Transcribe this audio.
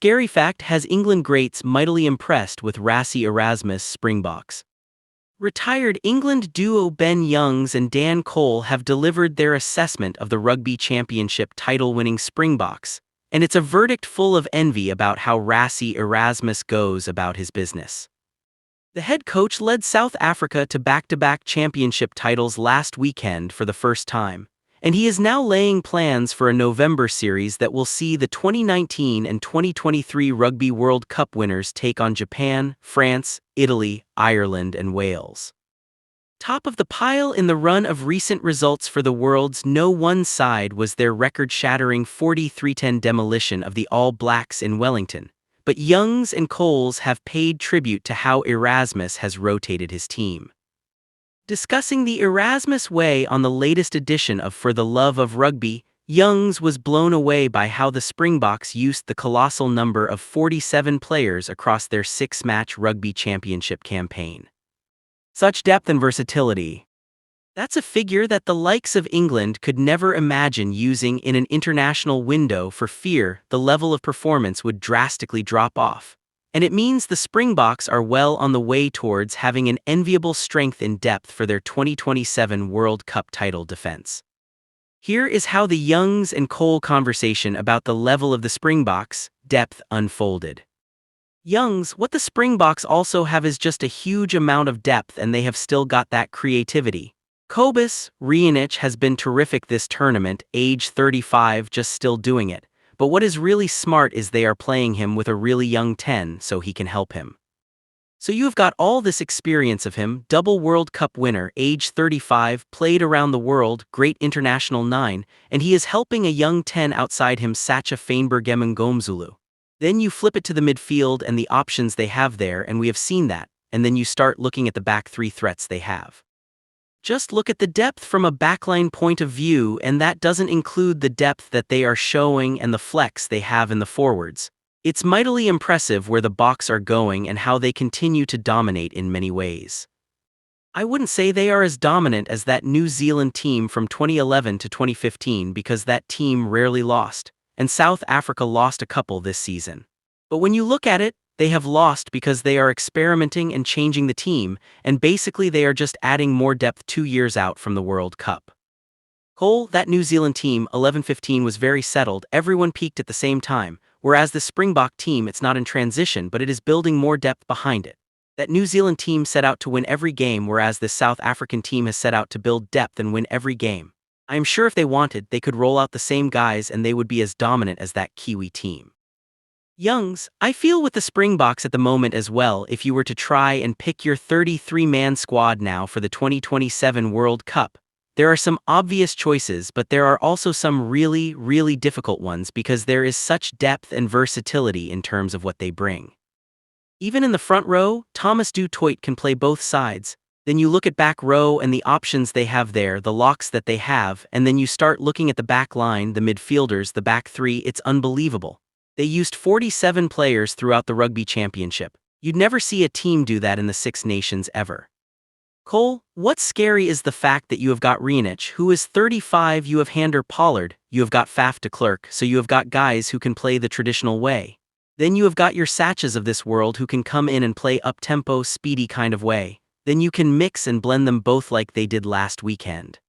scary fact has England greats mightily impressed with Rassie Erasmus Springboks. Retired England duo Ben Youngs and Dan Cole have delivered their assessment of the Rugby Championship title-winning Springboks, and it's a verdict full of envy about how Rassie Erasmus goes about his business. The head coach led South Africa to back-to-back championship titles last weekend for the first time, and he is now laying plans for a November series that will see the 2019 and 2023 Rugby World Cup winners take on Japan, France, Italy, Ireland, and Wales. Top of the pile in the run of recent results for the Worlds, no one side was their record-shattering 43-10 demolition of the All Blacks in Wellington, but Youngs and Coles have paid tribute to how Erasmus has rotated his team. Discussing the Erasmus way on the latest edition of For the Love of Rugby, Youngs was blown away by how the Springboks used the colossal number of 47 players across their 6-match Rugby Championship campaign. Such depth and versatility. That's a figure that the likes of England could never imagine using in an international window for fear the level of performance would drastically drop off. And it means the Springboks are well on the way towards having an enviable strength in depth for their 2027 World Cup title defense. Here is how the Youngs and Cole conversation about the level of the Springboks' depth unfolded. Youngs, what the Springboks also have is just a huge amount of depth, and they have still got that creativity. Kolisi has been terrific this tournament, age 35, just still doing it. But what is really smart is they are playing him with a really young 10 so he can help him. So you've got all this experience of him, double World Cup winner, age 35, played around the world, great international 9, and he is helping a young 10 outside him, Sacha Fainbergem-Ngomzulu. Then you flip it to the midfield and the options they have there, and we have seen that, and then you start looking at the back 3 threats they have. Just look at the depth from a backline point of view, and that doesn't include the depth that they are showing and the flex they have in the forwards. It's mightily impressive where the Boks are going and how they continue to dominate in many ways. I wouldn't say they are as dominant as that New Zealand team from 2011 to 2015 because that team rarely lost, and South Africa lost a couple this season. But when you look at it, they have lost because they are experimenting and changing the team, and basically they are just adding more depth 2 years out from the World Cup. Cole, that New Zealand team, 11-15 was very settled, everyone peaked at the same time, whereas the Springbok team, it's not in transition but it is building more depth behind it. That New Zealand team set out to win every game, whereas this South African team has set out to build depth and win every game. I am sure if they wanted, they could roll out the same guys and they would be as dominant as that Kiwi team. Youngs, I feel with the Springboks at the moment as well, if you were to try and pick your 33-man squad now for the 2027 World Cup, there are some obvious choices, but there are also some really, really difficult ones because there is such depth and versatility in terms of what they bring. Even in the front row, Thomas du Toit can play both sides. Then you look at back row and the options they have there, the locks that they have, and then you start looking at the back line, the midfielders, the back 3, it's unbelievable. They used 47 players throughout the Rugby Championship. You'd never see a team do that in the Six Nations ever. Cole, what's scary is the fact that you have got Rienich, who is 35, you have Hander Pollard, you have got Faf de Klerk, so you have got guys who can play the traditional way. Then you have got your Sachas of this world who can come in and play up-tempo, speedy kind of way. Then you can mix and blend them both like they did last weekend.